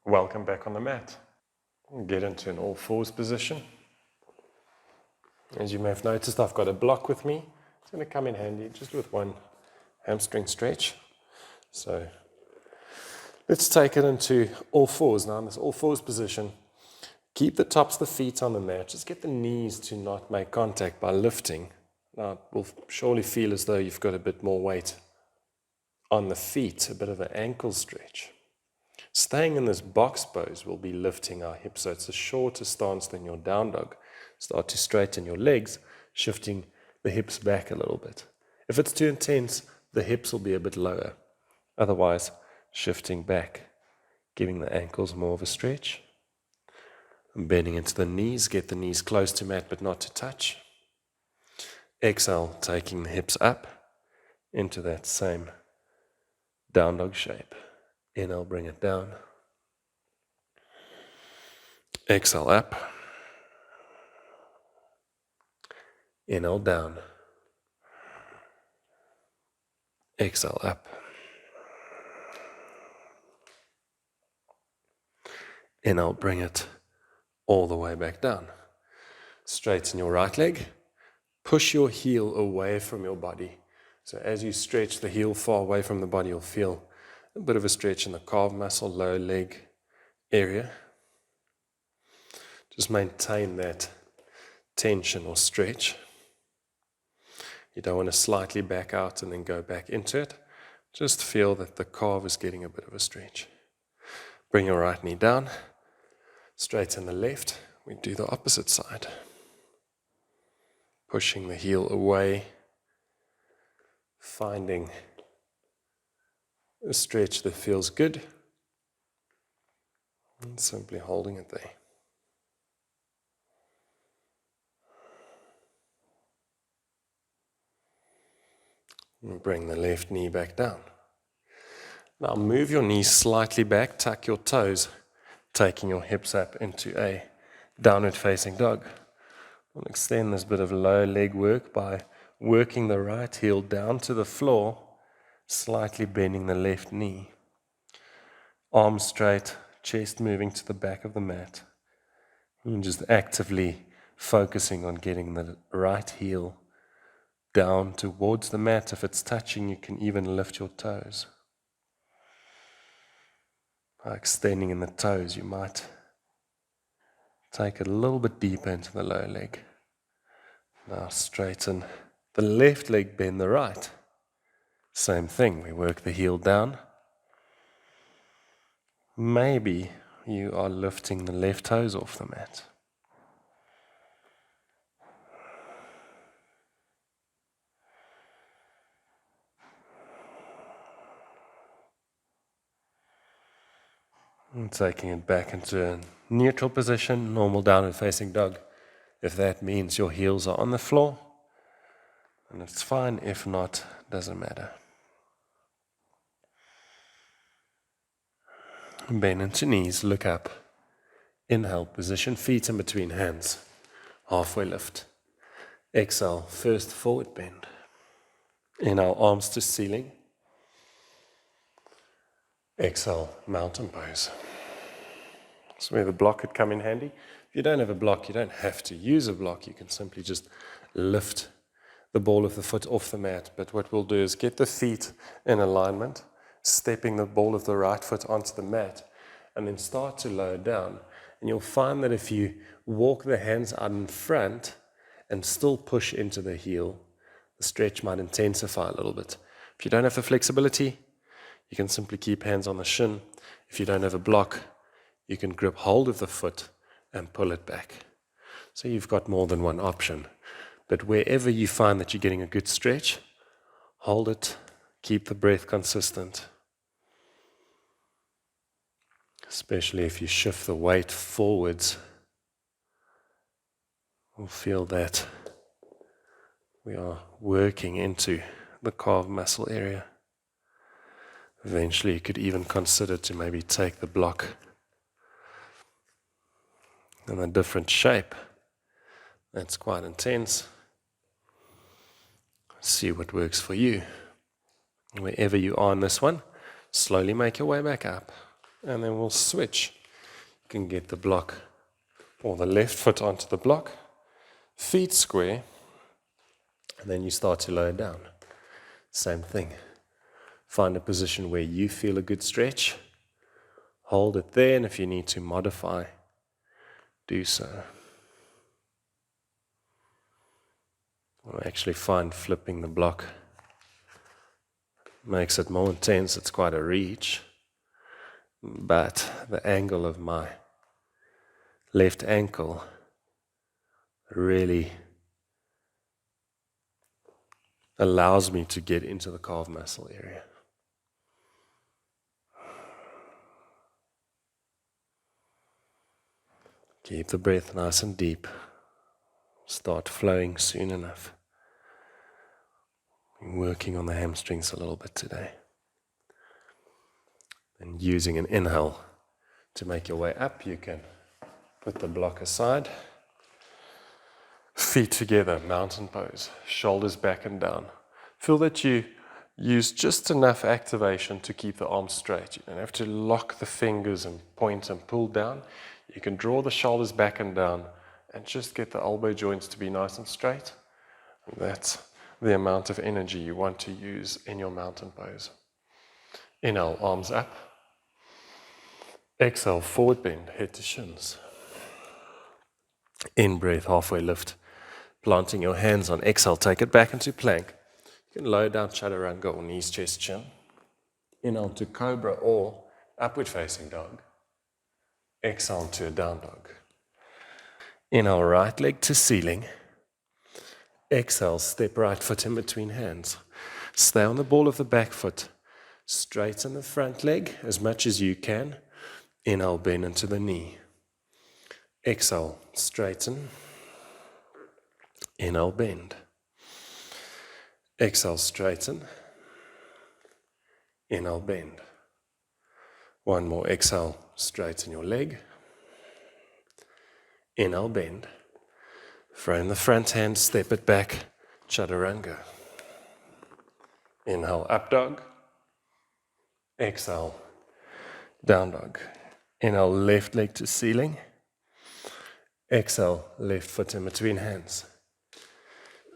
Welcome back on the mat. Get into an all fours position. As you may have noticed, I've got a block with me. It's going to come in handy just with one hamstring stretch. So let's take it into all fours now. In this all fours position, keep the tops of the feet on the mat. Just get the knees to not make contact by lifting. Now it will surely feel as though you've got a bit more weight on the feet, a bit of an ankle stretch. Staying in this box pose will be lifting our hips, so it's a shorter stance than your down dog. Start to straighten your legs, shifting the hips back a little bit. If it's too intense, the hips will be a bit lower. Otherwise, shifting back, giving the ankles more of a stretch. And bending into the knees, get the knees close to mat but not to touch. Exhale, taking the hips up into that same down dog shape. Inhale, bring it down. Exhale, up. Inhale, down. Exhale, up. Inhale, bring it all the way back down. Straighten your right leg. Push your heel away from your body. So as you stretch the heel far away from the body, you'll feel a bit of a stretch in the calf muscle, lower leg area. Just maintain that tension or stretch. You don't want to slightly back out and then go back into it. Just feel that the calf is getting a bit of a stretch. Bring your right knee down. Straighten the left. We do the opposite side. Pushing the heel away. Finding a stretch that feels good. And simply holding it there. And bring the left knee back down. Now move your knees slightly back, tuck your toes, taking your hips up into a downward facing dog. We'll extend this bit of lower leg work by working the right heel down to the floor, slightly bending the left knee. Arms straight, chest moving to the back of the mat. And just actively focusing on getting the right heel down towards the mat. If it's touching, you can even lift your toes. By extending in the toes, you might take it a little bit deeper into the lower leg. Now straighten the left leg, bend the right. Same thing, we work the heel down. Maybe you are lifting the left toes off the mat. And taking it back into a neutral position, normal downward facing dog. If that means your heels are on the floor, and it's fine. If not, doesn't matter. Bend into knees, look up. Inhale, position feet in between hands. Halfway lift. Exhale, first forward bend. Inhale, arms to ceiling. Exhale, mountain pose. So where the block could come in handy. If you don't have a block, you don't have to use a block. You can simply just lift the ball of the foot off the mat. But what we'll do is get the feet in alignment, stepping the ball of the right foot onto the mat, and then start to lower down. And you'll find that if you walk the hands out in front and still push into the heel, the stretch might intensify a little bit. If you don't have the flexibility, you can simply keep hands on the shin. If you don't have a block, you can grip hold of the foot and pull it back. So you've got more than one option. But wherever you find that you're getting a good stretch, hold it, keep the breath consistent. Especially if you shift the weight forwards, we'll feel that we are working into the calf muscle area. Eventually you could even consider to maybe take the block in a different shape. That's quite intense. See what works for you. Wherever you are in this one, slowly make your way back up. And then we'll switch can get the block or the left foot onto the block, feet square, and then you start to lower down. Same thing. Find a position where you feel a good stretch. Hold it there, and if you need to modify, do so. I actually find flipping the block makes it more intense. It's quite a reach, but the angle of my left ankle really allows me to get into the calf muscle area. Keep the breath nice and deep. Start flowing soon enough. I'm working on the hamstrings a little bit today. And using an inhale to make your way up, you can put the block aside. Feet together, mountain pose, shoulders back and down. Feel that you use just enough activation to keep the arms straight. You don't have to lock the fingers and point and pull down. You can draw the shoulders back and down and just get the elbow joints to be nice and straight. And that's the amount of energy you want to use in your mountain pose. Inhale, arms up. Exhale, forward bend, head to shins. In breath, halfway lift. Planting your hands on exhale, take it back into plank. You can lower down chaturanga or knees, chest, chin. Inhale to cobra or upward facing dog. Exhale to a down dog. Inhale, right leg to ceiling. Exhale, step right foot in between hands. Stay on the ball of the back foot. Straighten the front leg as much as you can. Inhale, bend into the knee. Exhale, straighten. Inhale, bend. Exhale, straighten. Inhale, bend. One more. Exhale, straighten your leg. Inhale, bend. Frame the front hand, step it back, chaturanga. Inhale, up dog. Exhale, down dog. Inhale, left leg to ceiling. Exhale, left foot in between hands.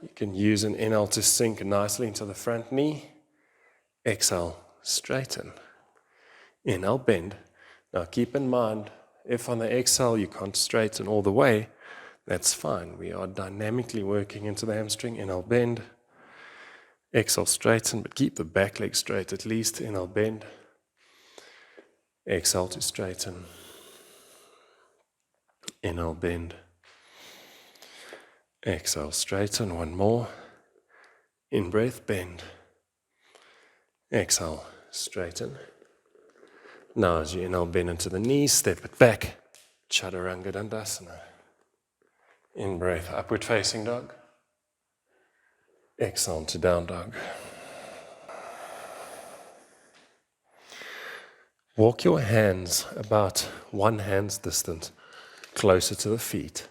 You can use an inhale to sink nicely into the front knee. Exhale, straighten. Inhale, bend. Now keep in mind, if on the exhale you can't straighten all the way, that's fine. We are dynamically working into the hamstring. Inhale, bend. Exhale, straighten, but keep the back leg straight at least. Inhale, bend. Exhale to straighten. Inhale, bend. Exhale, straighten. One more. In breath, bend. Exhale, straighten. Now as you inhale, bend into the knees, step it back. Chaturanga Dandasana. In breath, upward facing dog. Exhale to down dog. Walk your hands about one hand's distance closer to the feet.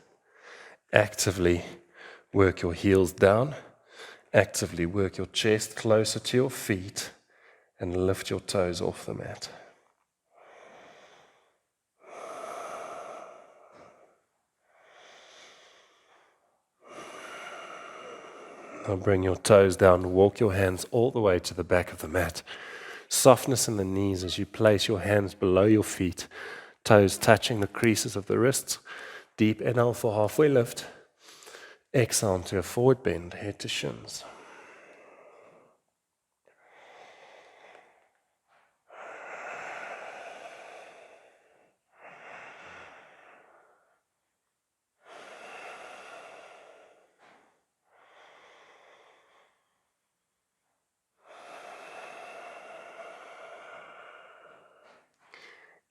Actively work your heels down. Actively work your chest closer to your feet and lift your toes off the mat. Now bring your toes down, walk your hands all the way to the back of the mat. Softness in the knees as you place your hands below your feet, toes touching the creases of the wrists. Deep inhale for halfway lift. Exhale to a forward bend, head to shins.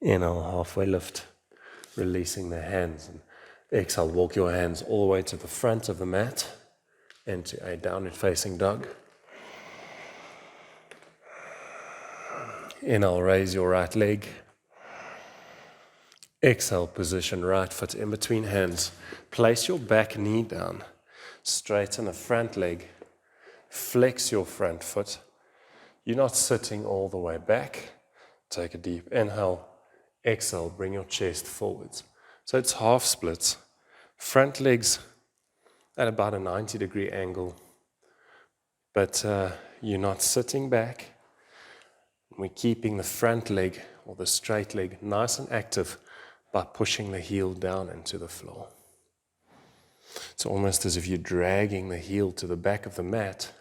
Inhale, halfway lift, releasing the hands. And exhale, walk your hands all the way to the front of the mat into a downward facing dog. Inhale, raise your right leg. Exhale, position right foot in between hands. Place your back knee down. Straighten the front leg. Flex your front foot. You're not sitting all the way back. Take a deep inhale. Exhale, bring your chest forwards. So it's half splits. Front legs at about a 90-degree angle, but you're not sitting back. We're keeping the front leg or the straight leg nice and active by pushing the heel down into the floor. It's almost as if you're dragging the heel to the back of the mat,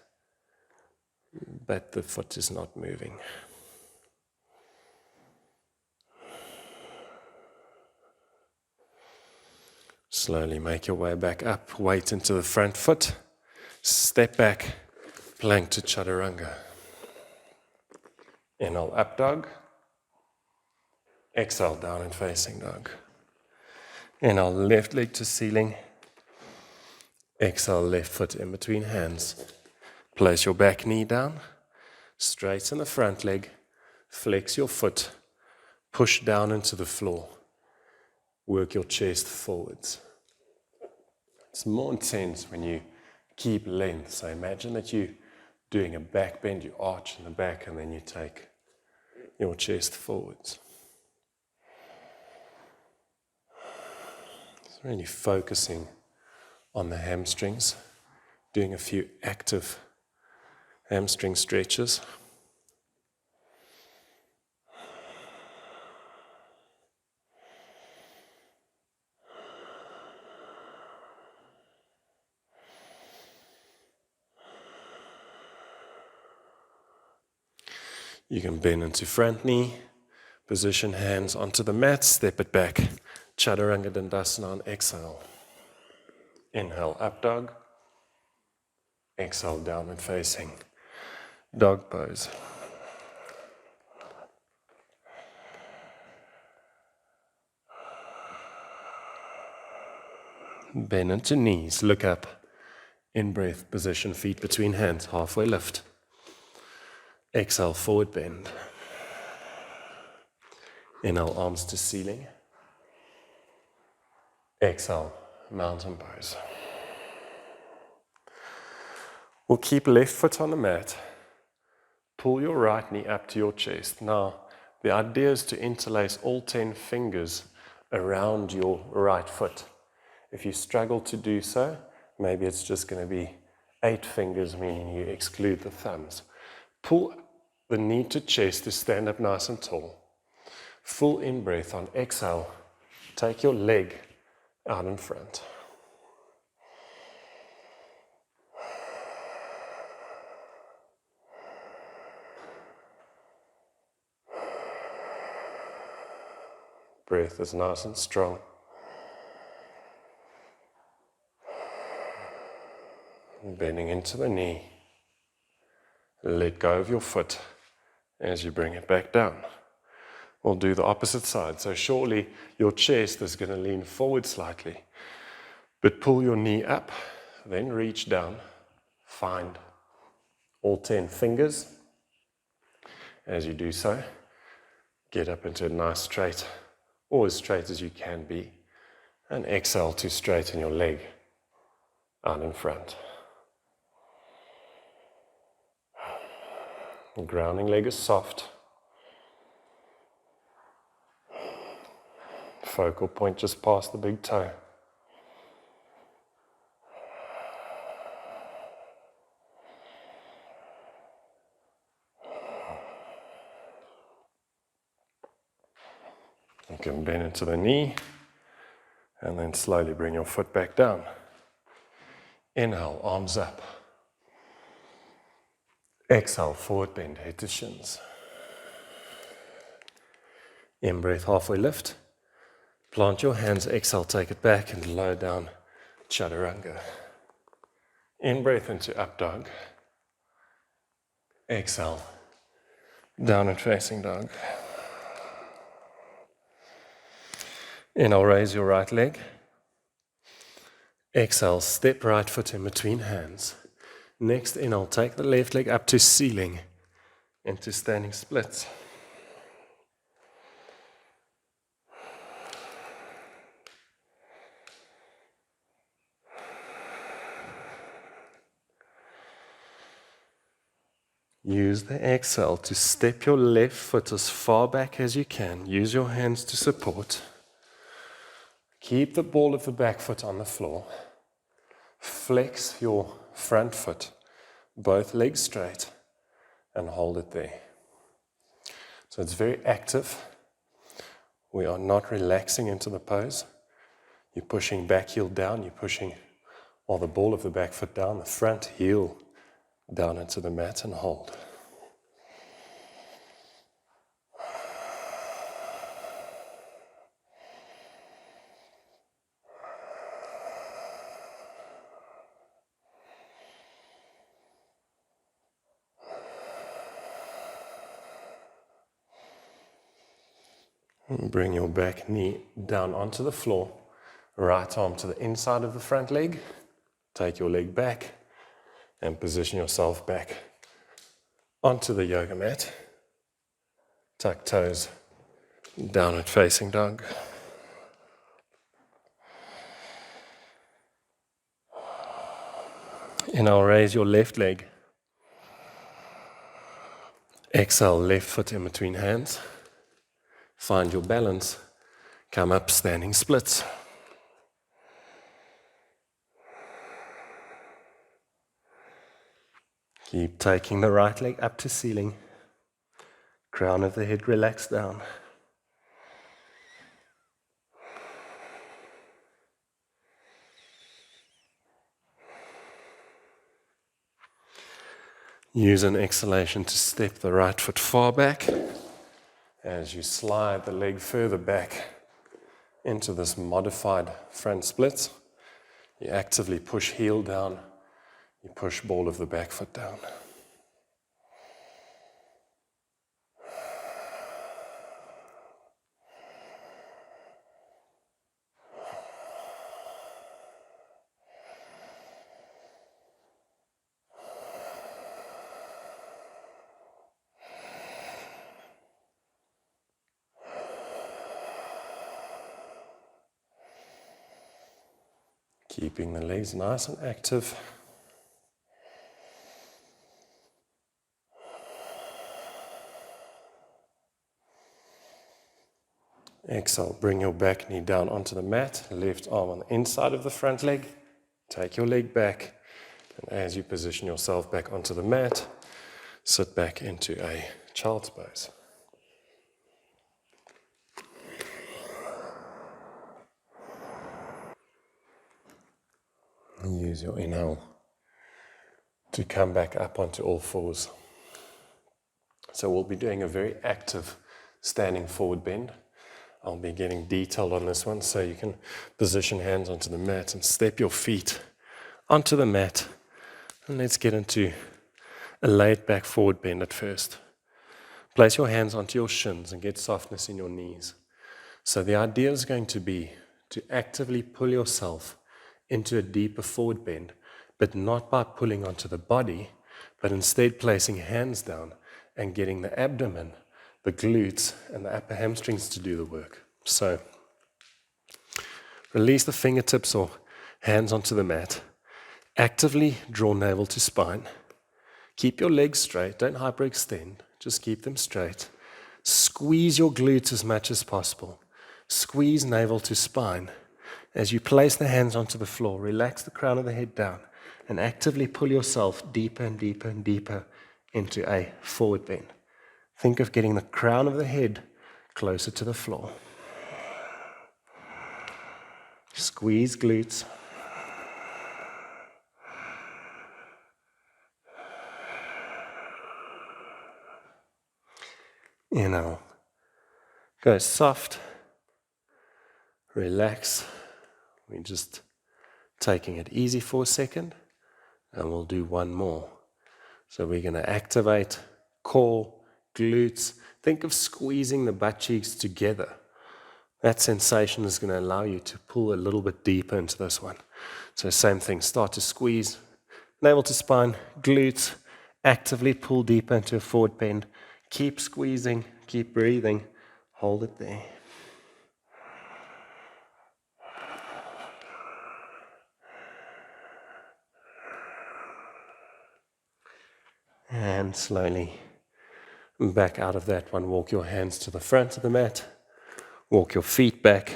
but the foot is not moving. Slowly make your way back up, weight into the front foot, step back, plank to chaturanga. Inhale, up dog. Exhale, down and facing dog. Inhale, left leg to ceiling. Exhale, left foot in between hands. Place your back knee down, straighten the front leg, flex your foot, push down into the floor. Work your chest forwards. It's more intense when you keep length. So imagine that you're doing a back bend, you arch in the back, and then you take your chest forwards. It's really focusing on the hamstrings, doing a few active hamstring stretches. You can bend into front knee, position hands onto the mat, step it back. Chaturanga Dandasana on exhale. Inhale, up dog. Exhale, downward facing dog pose. Bend into knees, look up. In breath, position feet between hands, halfway lift. Exhale, forward bend. Inhale, arms to ceiling. Exhale, mountain pose. We'll keep left foot on the mat. Pull your right knee up to your chest. Now, the idea is to interlace all 10 fingers around your right foot. If you struggle to do so, maybe it's just going to be 8 fingers, meaning you exclude the thumbs. Pull the knee to chest to stand up nice and tall. Full in-breath on exhale. Take your leg out in front. Breath is nice and strong. Bending into the knee. Let go of your foot as you bring it back down. We'll do the opposite side. So surely your chest is going to lean forward slightly. But pull your knee up, then reach down. Find all 10 fingers. As you do so, get up into a nice straight, or as straight as you can be. And exhale to straighten your leg out in front. The grounding leg is soft. Focal point just past the big toe. You can bend into the knee and then slowly bring your foot back down. Inhale, arms up. Exhale, forward bend, head to shins. In-breath, halfway lift. Plant your hands, exhale, take it back and lower down, chaturanga. In-breath into up dog. Exhale, downward facing dog. Inhale, raise your right leg. Exhale, step right foot in between hands. Next inhale, take the left leg up to ceiling into standing splits. Use the exhale to step your left foot as far back as you can. Use your hands to support. Keep the ball of the back foot on the floor. Flex your front foot, both legs straight, and hold it there. So it's very active. We are not relaxing into the pose. You're pushing back heel down, you're pushing while the ball of the back foot down, the front heel down into the mat and hold. And bring your back knee down onto the floor, right arm to the inside of the front leg. Take your leg back and position yourself back onto the yoga mat. Tuck toes, downward facing dog. Inhale, raise your left leg. Exhale, left foot in between hands. Find your balance. Come up, standing splits. Keep taking the right leg up to ceiling. Crown of the head relaxed down. Use an exhalation to step the right foot far back as you slide the leg further back into this modified front split. You actively push heel down, you push ball of the back foot down. Keeping the legs nice and active. Exhale, bring your back knee down onto the mat, left arm on the inside of the front leg. Take your leg back, and as you position yourself back onto the mat, sit back into a child's pose. Use your inhale to come back up onto all fours. So we'll be doing a very active standing forward bend. I'll be getting detailed on this one, so you can position hands onto the mat and step your feet onto the mat. And let's get into a laid back forward bend at first. Place your hands onto your shins and get softness in your knees. So the idea is going to be to actively pull yourself into a deeper forward bend, but not by pulling onto the body, but instead placing hands down and getting the abdomen, the glutes, and the upper hamstrings to do the work. So release the fingertips or hands onto the mat. Actively draw navel to spine. Keep your legs straight, don't hyperextend, just keep them straight. Squeeze your glutes as much as possible. Squeeze navel to spine. As you place the hands onto the floor, relax the crown of the head down and actively pull yourself deeper and deeper and deeper into a forward bend. Think of getting the crown of the head closer to the floor. Squeeze glutes. Inhale. Go soft. Relax. We're just taking it easy for a second, and we'll do one more. So we're going to activate core, glutes. Think of squeezing the butt cheeks together. That sensation is going to allow you to pull a little bit deeper into this one. So same thing, start to squeeze, navel to spine, glutes, actively pull deeper into a forward bend. Keep squeezing, keep breathing, hold it there. And slowly back out of that one. Walk your hands to the front of the mat. Walk your feet back.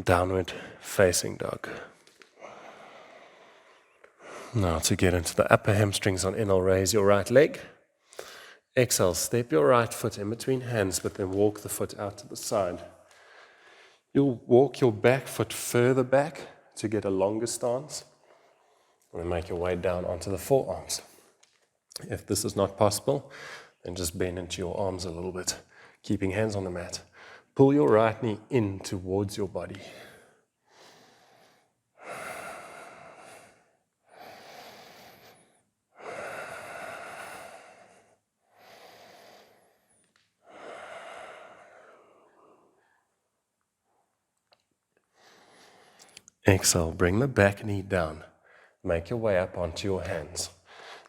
Downward facing dog. Now to get into the upper hamstrings on inhale, raise your right leg. Exhale, step your right foot in between hands, but then walk the foot out to the side. You'll walk your back foot further back to get a longer stance. And then make your way down onto the forearms. If this is not possible, then just bend into your arms a little bit, keeping hands on the mat. Pull your right knee in towards your body. Exhale, bring the back knee down. Make your way up onto your hands.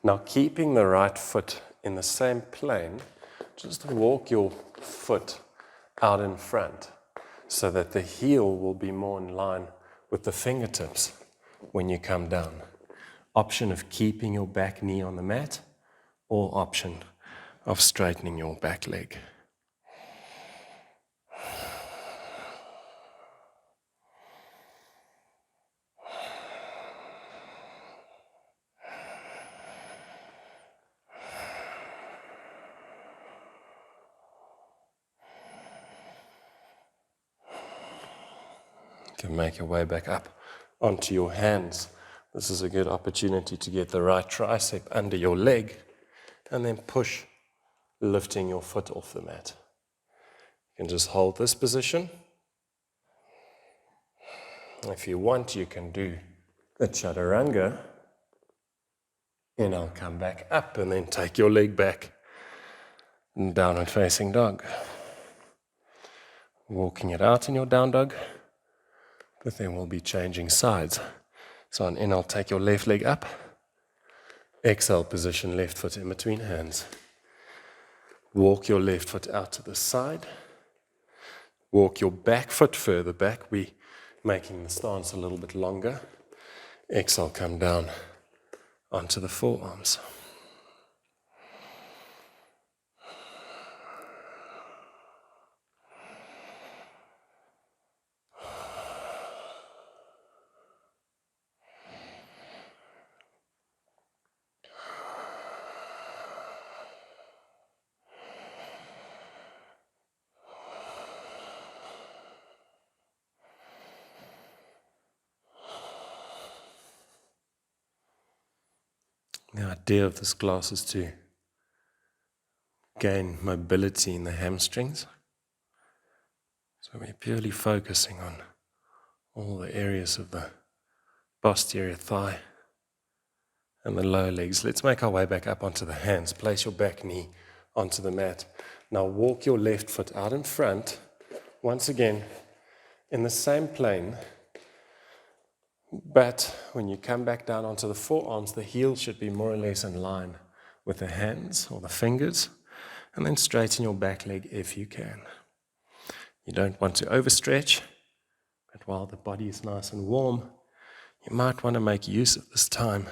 Now, keeping the right foot in the same plane, just walk your foot out in front so that the heel will be more in line with the fingertips when you come down. Option of keeping your back knee on the mat, or option of straightening your back leg. You can make your way back up onto your hands. This is a good opportunity to get the right tricep under your leg and then push, lifting your foot off the mat. You can just hold this position. If you want, you can do a chaturanga, and I'll come back up and then take your leg back and downward facing dog. Walking it out in your down dog, but then we'll be changing sides. So on inhale, take your left leg up. Exhale, position left foot in between hands. Walk your left foot out to the side. Walk your back foot further back. We're making the stance a little bit longer. Exhale, come down onto the forearms. The idea of this class is to gain mobility in the hamstrings. So we're purely focusing on all the areas of the posterior thigh and the lower legs. Let's make our way back up onto the hands. Place your back knee onto the mat. Now walk your left foot out in front. Once again, in the same plane. But when you come back down onto the forearms, the heel should be more or less in line with the hands or the fingers. And then straighten your back leg if you can. You don't want to overstretch, but while the body is nice and warm, you might want to make use of this time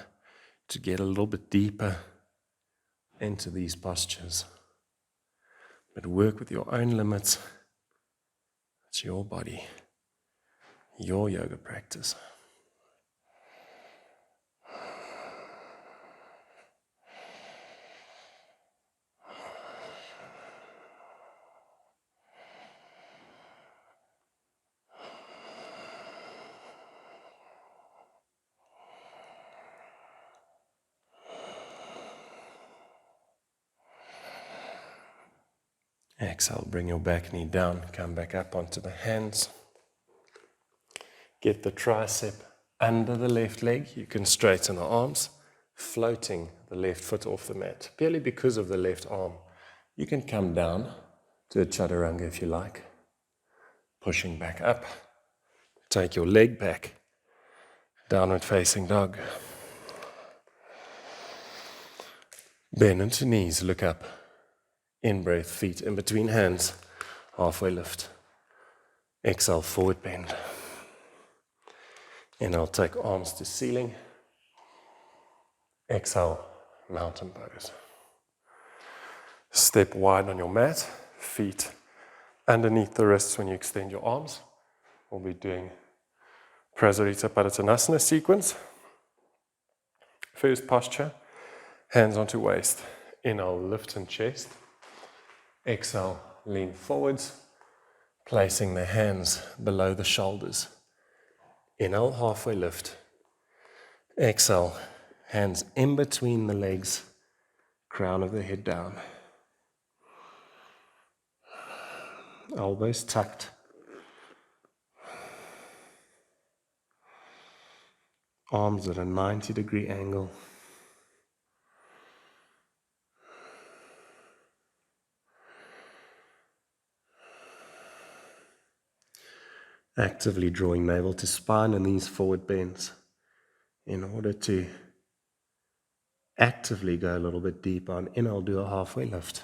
to get a little bit deeper into these postures. But work with your own limits. It's your body, your yoga practice. Exhale, bring your back knee down, come back up onto the hands. Get the tricep under the left leg. You can straighten the arms, floating the left foot off the mat. Purely because of the left arm, you can come down to a chaturanga if you like. Pushing back up. Take your leg back. Downward facing dog. Bend into knees, look up. In-breath, feet in between hands, halfway lift. Exhale, forward bend. And I'll take arms to ceiling. Exhale, mountain pose. Step wide on your mat, feet underneath the wrists when you extend your arms. We'll be doing Prasarita Padottanasana sequence. First posture, hands onto waist. Inhale, lift and chest. Exhale, lean forwards, placing the hands below the shoulders. Inhale, halfway lift. Exhale, hands in between the legs, crown of the head down. Elbows tucked. Arms at a 90-degree angle. Actively drawing navel to spine in these forward bends in order to actively go a little bit deeper. On inhale, do a halfway lift.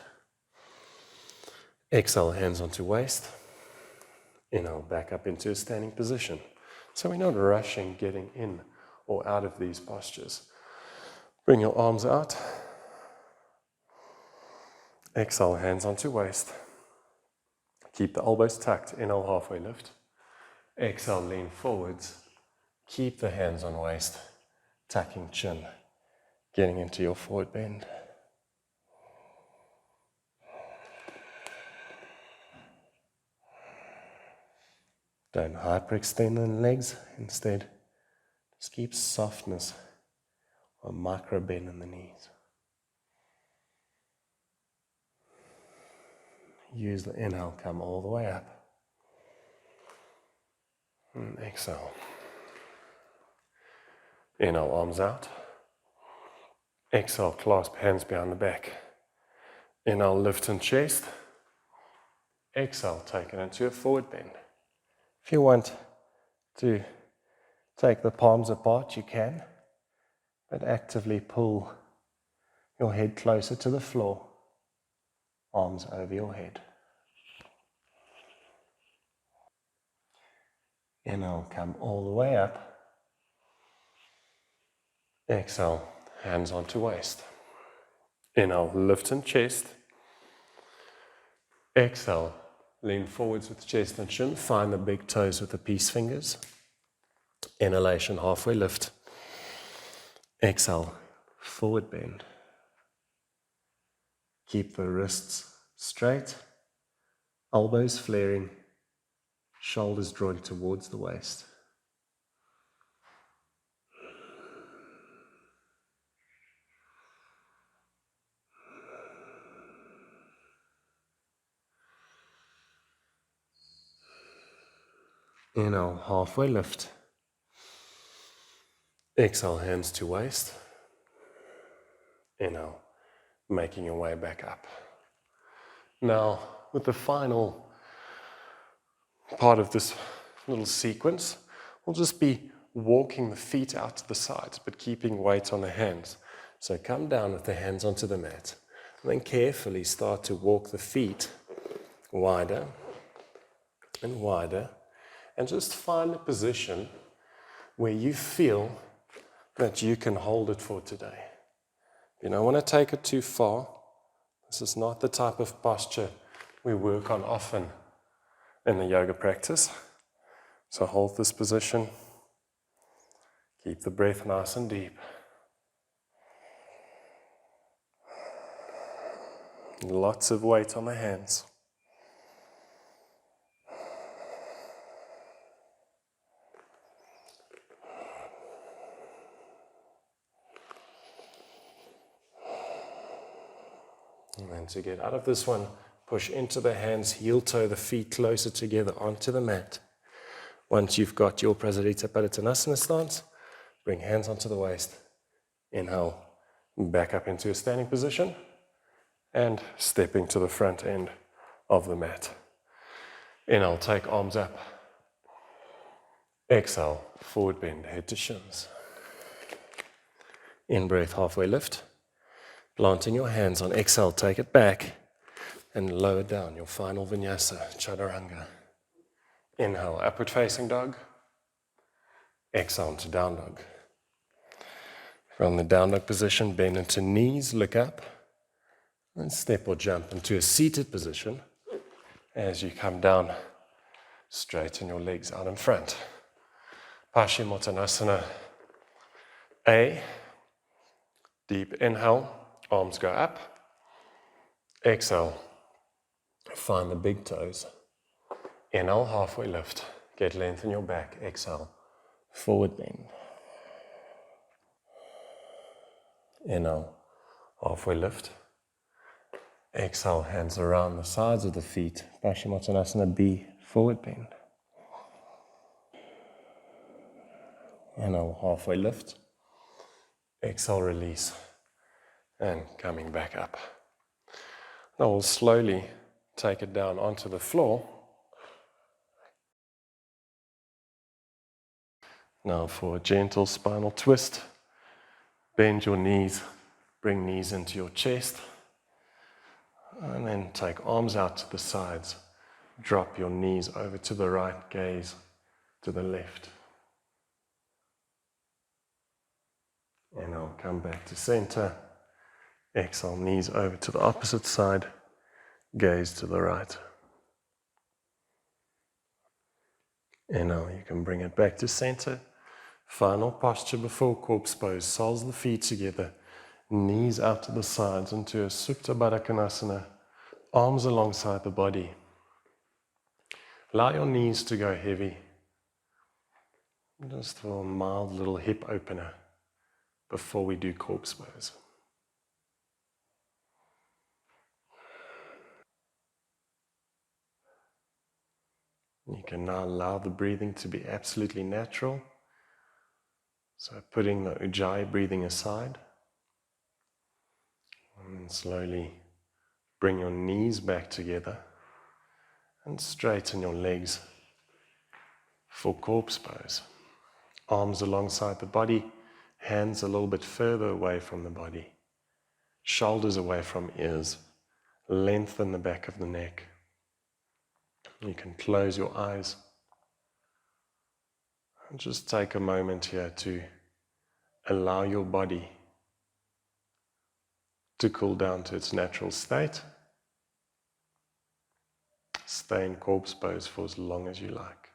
Exhale, hands onto waist. Inhale, back up into a standing position. So we're not rushing getting in or out of these postures. Bring your arms out. Exhale, hands onto waist. Keep the elbows tucked. Inhale, halfway lift. Exhale, lean forwards. Keep the hands on waist, tucking chin, getting into your forward bend. Don't hyperextend the legs. Instead, just keep softness or micro bend in the knees. Use the inhale, come all the way up. And exhale. Inhale, arms out. Exhale, clasp hands behind the back. Inhale, lift and chest. Exhale, take it into a forward bend. If you want to take the palms apart, you can, but actively pull your head closer to the floor, arms over your head. Inhale, come all the way up. Exhale, hands onto waist. Inhale, lift and chest. Exhale, lean forwards with chest and chin. Find the big toes with the peace fingers. Inhalation, halfway lift. Exhale, forward bend. Keep the wrists straight, elbows flaring, shoulders drawn towards the waist. Inhale, halfway lift. Exhale, hands to waist. Inhale, making your way back up. Now, with the final part of this little sequence, we'll just be walking the feet out to the sides, but keeping weight on the hands. So come down with the hands onto the mat, and then carefully start to walk the feet wider and wider, and just find a position where you feel that you can hold it for today. You don't want to take it too far. This is not the type of posture we work on often in the yoga practice. So hold this position. Keep the breath nice and deep. Lots of weight on the hands. And then to get out of this one, push into the hands, heel toe the feet closer together onto the mat. Once you've got your Prasarita Padottanasana stance, bring hands onto the waist. Inhale, back up into a standing position, and stepping to the front end of the mat. Inhale, take arms up. Exhale, forward bend, head to shins. In breath, halfway lift. Planting your hands on exhale, take it back and lower down your final vinyasa, chaturanga. Inhale, upward facing dog. Exhale to down dog. From the down dog position, bend into knees, look up, and step or jump into a seated position. As you come down, straighten your legs out in front. Paschimottanasana A. Deep inhale, arms go up. Exhale, find the big toes. Inhale, halfway lift. Get length in your back. Exhale, forward bend. Inhale, halfway lift. Exhale, hands around the sides of the feet. Paschimottanasana B, forward bend. Inhale, halfway lift. Exhale, release. And coming back up. Now we'll slowly take it down onto the floor. Now for a gentle spinal twist. Bend your knees, bring knees into your chest. And then take arms out to the sides. Drop your knees over to the right, gaze to the left. And I'll come back to center. Exhale, knees over to the opposite side, gaze to the right. Inhale, you can bring it back to center. Final posture before corpse pose. Soles of the feet together, knees out to the sides into a Supta Baddha Konasana. Arms alongside the body. Allow your knees to go heavy. Just for a mild little hip opener before we do corpse pose. You can now allow the breathing to be absolutely natural. So putting the Ujjayi breathing aside. And slowly bring your knees back together and straighten your legs for corpse pose. Arms alongside the body, hands a little bit further away from the body. Shoulders away from ears. Lengthen the back of the neck. You can close your eyes. And just take a moment here to allow your body to cool down to its natural state. Stay in corpse pose for as long as you like.